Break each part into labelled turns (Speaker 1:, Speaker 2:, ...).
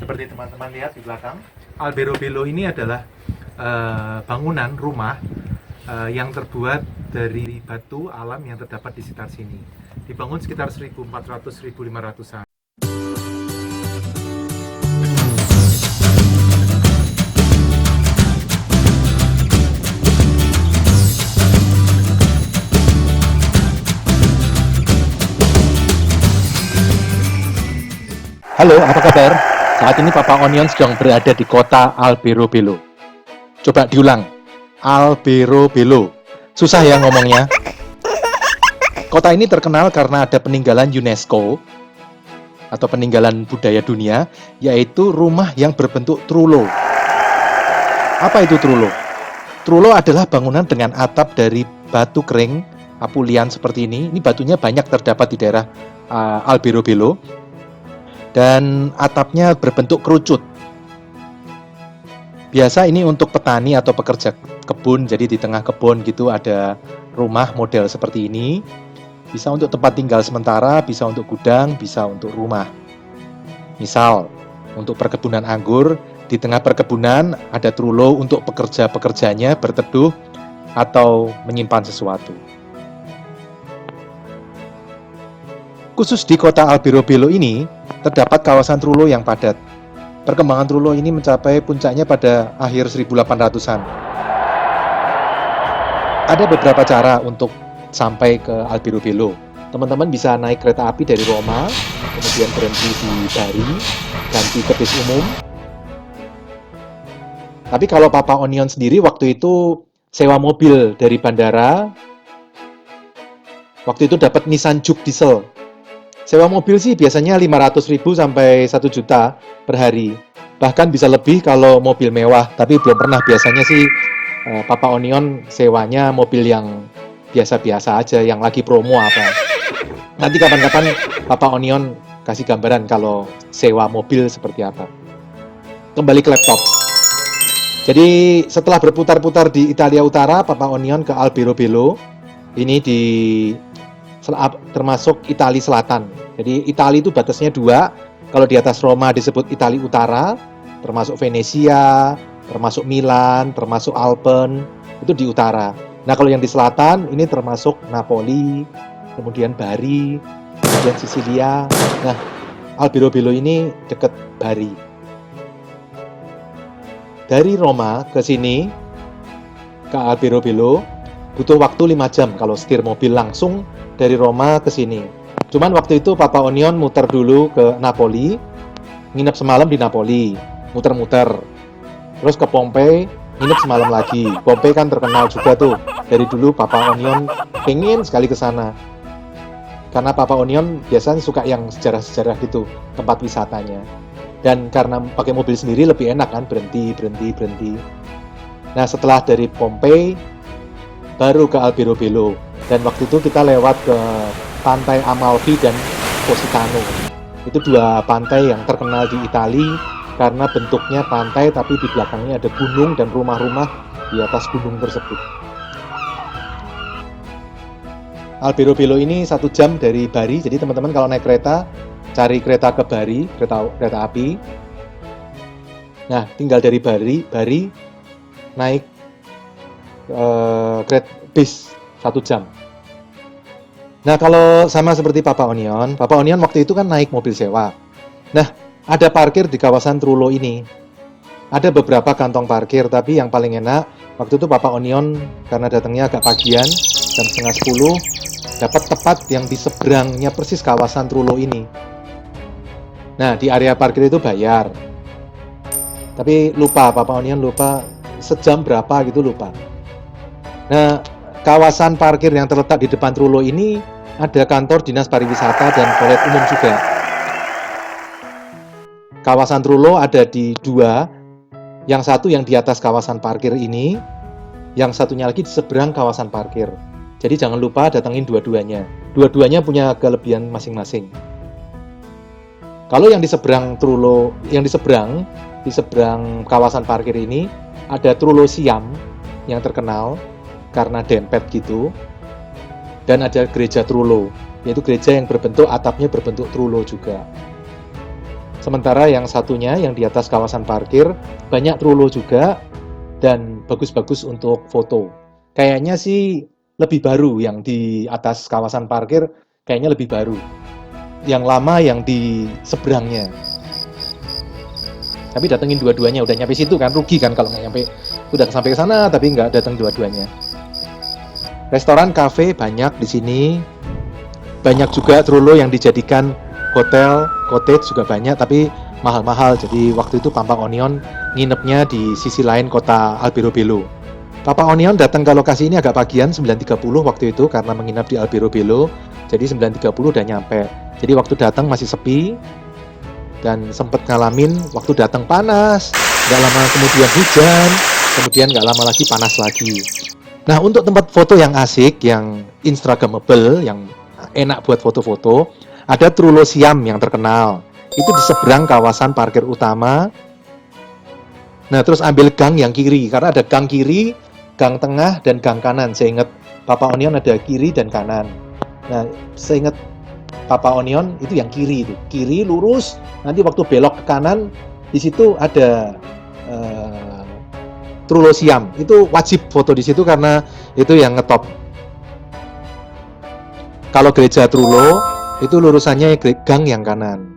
Speaker 1: Seperti teman-teman lihat di belakang, Albero Bello ini adalah bangunan rumah yang terbuat dari batu alam yang terdapat di sekitar sini. Dibangun sekitar 1400-1500-an.
Speaker 2: Halo, apa kabar? Saat ini Papa Onion sedang berada di kota Albero Bello. Coba diulang, Albero Bello. Susah ya ngomongnya. Kota ini terkenal karena ada peninggalan UNESCO atau peninggalan budaya dunia, yaitu rumah yang berbentuk trulo. Apa itu trulo? Trulo adalah bangunan dengan atap dari batu kering, apulian seperti ini. Ini batunya banyak terdapat di daerah Albero Bello. Dan atapnya berbentuk kerucut. Biasa ini untuk petani atau pekerja kebun, jadi di tengah kebun gitu ada rumah model seperti ini. Bisa untuk tempat tinggal sementara, bisa untuk gudang, bisa untuk rumah. Misal, untuk perkebunan anggur, di tengah perkebunan ada trulo untuk pekerja-pekerjanya berteduh atau menyimpan sesuatu. Khusus di kota Albero Bello ini, terdapat kawasan trulo yang padat. Perkembangan trulo ini mencapai puncaknya pada akhir 1800-an. Ada beberapa cara untuk sampai ke Albero Bello. Teman-teman bisa naik kereta api dari Roma, kemudian berhenti di Bari, ganti ke bis umum. Tapi kalau Papa Onion sendiri waktu itu sewa mobil dari bandara. Waktu itu dapat Nissan Juke diesel. Sewa mobil sih biasanya 500.000 sampai 1 juta per hari. Bahkan bisa lebih kalau mobil mewah, tapi belum pernah. Biasanya sih Papa Onion sewanya mobil yang biasa-biasa aja, yang lagi promo apa. Nanti kapan-kapan Papa Onion kasih gambaran kalau sewa mobil seperti apa. Kembali ke laptop. Jadi setelah berputar-putar di Italia Utara, Papa Onion ke Albero Bello. Ini di termasuk Italia Selatan. Jadi Italia itu batasnya 2. Kalau di atas Roma disebut Italia Utara, termasuk Venesia, termasuk Milan, termasuk Alpen, itu di utara. Nah kalau yang di selatan ini termasuk Napoli, kemudian Bari, kemudian Sisilia. Nah Albero Bello ini dekat Bari. Dari Roma ke sini ke Albero Bello butuh waktu 5 jam kalau setir mobil langsung dari Roma ke sini. Cuman waktu itu Papa Onion muter dulu ke Napoli, nginep semalam di Napoli, muter-muter. Terus ke Pompei, nginep semalam lagi. Pompei kan terkenal juga tuh. Dari dulu Papa Onion pengen sekali ke sana. Karena Papa Onion biasanya suka yang sejarah-sejarah gitu, tempat wisatanya. Dan karena pakai mobil sendiri lebih enak kan, berhenti. Nah setelah dari Pompei, baru ke Albero Bello. Dan waktu itu kita lewat ke pantai Amalfi dan Positano. Itu 2 pantai yang terkenal di Italia karena bentuknya pantai tapi di belakangnya ada gunung dan rumah-rumah di atas gunung tersebut. Albero Bello ini 1 jam dari Bari, jadi teman-teman kalau naik kereta, cari kereta ke Bari, kereta api. Nah, tinggal dari Bari naik kereta bis 1 jam. Nah, kalau sama seperti Papa Onion waktu itu kan naik mobil sewa. Nah, ada parkir di kawasan Trulo ini. Ada beberapa kantong parkir, tapi yang paling enak, waktu itu Papa Onion karena datangnya agak pagian, jam 9:30, dapat tepat yang di seberangnya persis kawasan Trulo ini. Nah, di area parkir itu bayar. Tapi Papa Onion lupa sejam berapa gitu, lupa. Nah, kawasan parkir yang terletak di depan Trulo ini ada kantor Dinas Pariwisata dan toilet umum juga. Kawasan Trulo ada di 2, yang satu yang di atas kawasan parkir ini, yang satunya lagi di seberang kawasan parkir. Jadi jangan lupa datengin dua-duanya. Dua-duanya punya kelebihan masing-masing. Kalau yang di seberang Trulo, yang di seberang kawasan parkir ini ada Trulo Siam yang terkenal karena dempet gitu. Dan ada gereja Trulo, yaitu gereja yang berbentuk atapnya berbentuk Trulo juga. Sementara yang satunya yang di atas kawasan parkir banyak trullo juga dan bagus-bagus untuk foto. Kayaknya sih lebih baru yang di atas kawasan parkir, kayaknya lebih baru. Yang lama yang di seberangnya. Tapi datengin dua-duanya, udah nyampe situ kan, rugi kan kalau nggak nyampe, udah sampai ke sana tapi nggak datang dua-duanya. Restoran, kafe banyak di sini. Banyak juga trullo yang dijadikan hotel, cottage juga banyak, tapi mahal-mahal. Jadi waktu itu Papa Onion nginepnya di sisi lain kota Alberobello. Papa Onion datang ke lokasi ini agak pagian, 9.30 waktu itu karena menginap di Alberobello. Jadi 9.30 udah nyampe. Jadi waktu datang masih sepi dan sempat ngalamin waktu datang panas, nggak lama kemudian hujan, kemudian nggak lama lagi panas lagi. Nah, untuk tempat foto yang asik, yang instagramable, yang enak buat foto-foto, ada Trullo Siam yang terkenal. Itu di seberang kawasan parkir utama. Nah, terus ambil gang yang kiri, karena ada gang kiri, gang tengah, dan gang kanan. Saya ingat Papa Onion ada kiri dan kanan. Nah, saya ingat Papa Onion itu yang kiri itu. Kiri lurus, nanti waktu belok ke kanan, di situ ada Trullo Siam. Itu wajib foto di situ karena itu yang ngetop. Kalau gereja Trullo itu lurusannya gang yang kanan.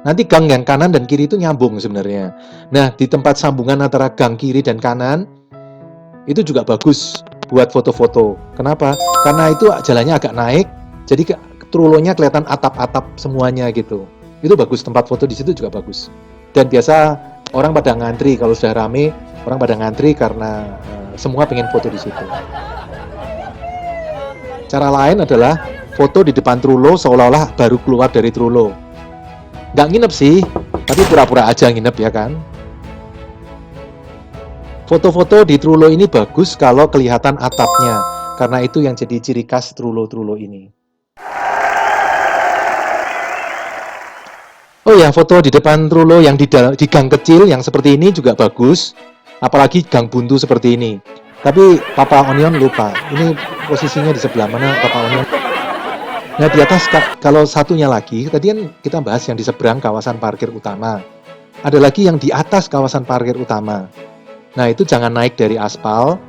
Speaker 2: Nanti gang yang kanan dan kiri itu nyambung sebenarnya. Nah, di tempat sambungan antara gang kiri dan kanan itu juga bagus buat foto-foto. Kenapa? Karena itu jalannya agak naik, jadi Trullonya kelihatan atap-atap semuanya gitu. Itu bagus, tempat foto di situ juga bagus. Dan biasa orang pada ngantri kalau sudah rame, orang pada ngantri karena semua pengen foto di situ. Cara lain adalah foto di depan Trullo seolah-olah baru keluar dari Trullo. Nggak nginep sih, tapi pura-pura aja nginep ya kan. Foto-foto di Trullo ini bagus kalau kelihatan atapnya, karena itu yang jadi ciri khas Trullo-Trullo ini. Oh ya, foto di depan Trullo yang di gang kecil yang seperti ini juga bagus, apalagi gang buntu seperti ini. Tapi Papa Onion lupa, ini posisinya di sebelah mana Papa Onion. Nah, di atas kalau satunya lagi, tadi kan kita bahas yang di seberang kawasan parkir utama. Ada lagi yang di atas kawasan parkir utama. Nah, itu jangan naik dari aspal,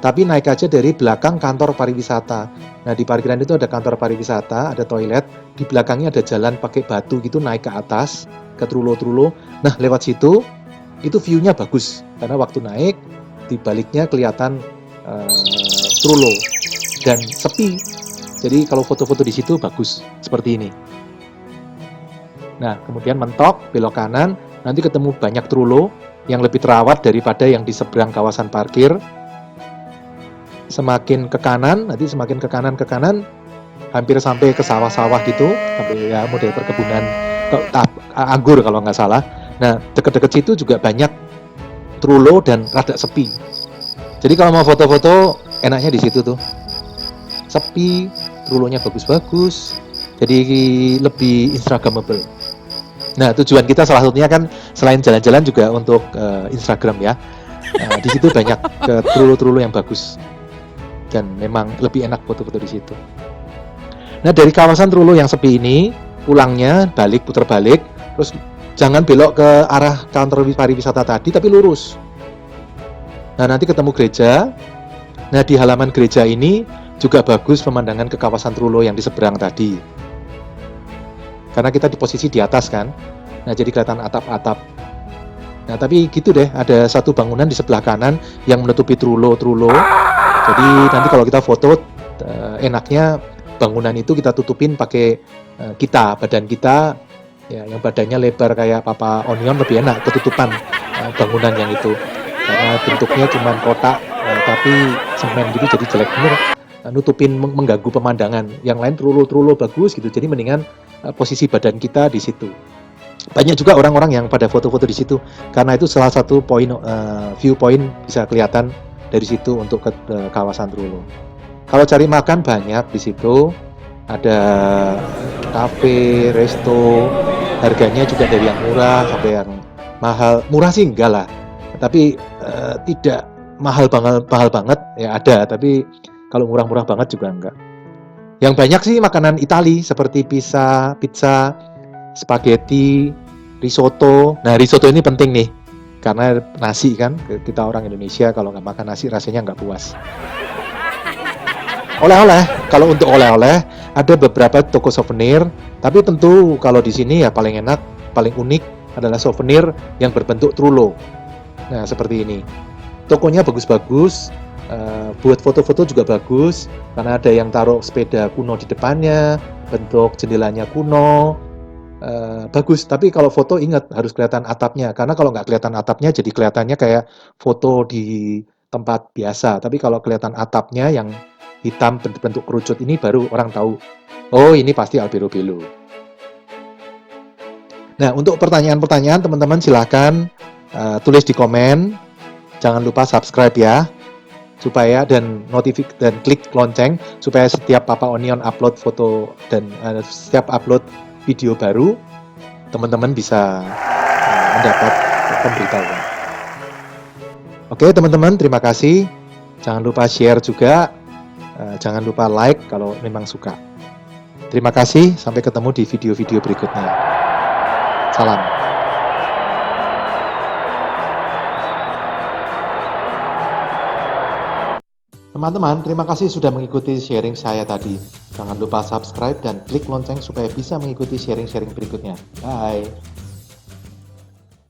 Speaker 2: tapi naik aja dari belakang kantor pariwisata. Nah, di parkiran itu ada kantor pariwisata, ada toilet, di belakangnya ada jalan pakai batu gitu naik ke atas, ke Trullo-Trullo. Nah, lewat situ, itu view-nya bagus. Karena waktu naik, di baliknya kelihatan Trullo dan sepi. Jadi kalau foto-foto di situ bagus, seperti ini. Nah, kemudian mentok, belok kanan, nanti ketemu banyak Trullo yang lebih terawat daripada yang di seberang kawasan parkir. Semakin ke kanan, nanti semakin ke kanan, hampir sampai ke sawah-sawah gitu, sampai ya model perkebunan anggur kalau nggak salah. Nah, deket-deket situ juga banyak Trullo dan rada sepi. Jadi kalau mau foto-foto, enaknya di situ tuh. Sepi, Trullonya bagus-bagus, jadi lebih instagramable. Nah, tujuan kita salah satunya kan selain jalan-jalan juga untuk Instagram ya. Di situ banyak Trullo-Trullo yang bagus dan memang lebih enak foto-foto di situ. Nah, dari kawasan Trullo yang sepi ini, pulangnya balik, putar balik, terus jangan belok ke arah kantor pariwisata tadi, tapi lurus. Nah, nanti ketemu gereja. Nah, di halaman gereja ini juga bagus pemandangan ke kawasan Trullo yang di seberang tadi. Karena kita di posisi di atas kan. Nah, jadi kelihatan atap-atap. Nah, tapi gitu deh, ada satu bangunan di sebelah kanan yang menutupi Trullo-Trullo. Jadi nanti kalau kita foto, enaknya bangunan itu kita tutupin pakai badan kita, ya, yang badannya lebar kayak Papa Onion lebih enak ketutupan bangunan yang itu. Karena bentuknya cuma kotak, tapi semen gitu jadi jelek bener. Nutupin mengganggu pemandangan. Yang lain Trullo-Trullo bagus gitu. Jadi mendingan posisi badan kita di situ. Banyak juga orang-orang yang pada foto-foto di situ karena itu salah satu poin viewpoint bisa kelihatan dari situ untuk ke kawasan Trullo. Kalau cari makan banyak di situ. Ada kafe, resto, harganya juga dari yang murah sampai yang mahal. Murah sih enggak lah. Tapi tidak mahal banget ya ada, tapi kalau murah-murah banget juga enggak. Yang banyak sih makanan Itali seperti pizza, spaghetti, risotto. Nah, risotto ini penting nih, karena nasi kan, kita orang Indonesia kalau nggak makan nasi rasanya nggak puas. Oleh-oleh, kalau untuk oleh-oleh ada beberapa toko souvenir, tapi tentu kalau di sini ya paling enak, paling unik adalah souvenir yang berbentuk trulo. Nah, seperti ini. Tokonya bagus-bagus, buat foto-foto juga bagus, karena ada yang taruh sepeda kuno di depannya, bentuk jendelanya kuno, bagus. Tapi kalau foto ingat harus kelihatan atapnya, karena kalau nggak kelihatan atapnya jadi kelihatannya kayak foto di tempat biasa. Tapi kalau kelihatan atapnya yang hitam bentuk kerucut ini baru orang tahu, oh ini pasti Albero Bello. Nah, untuk pertanyaan-pertanyaan teman-teman silahkan tulis di komen. Jangan lupa subscribe ya, supaya dan klik lonceng supaya setiap Papa Onion upload foto dan setiap upload video baru teman-teman bisa mendapat pemberitahuan. Oke teman-teman, terima kasih. Jangan lupa share juga. Jangan lupa like kalau memang suka. Terima kasih, sampai ketemu di video-video berikutnya. Salam. Teman-teman, terima kasih sudah mengikuti sharing saya tadi. Jangan lupa subscribe dan klik lonceng supaya bisa mengikuti sharing-sharing berikutnya. Bye.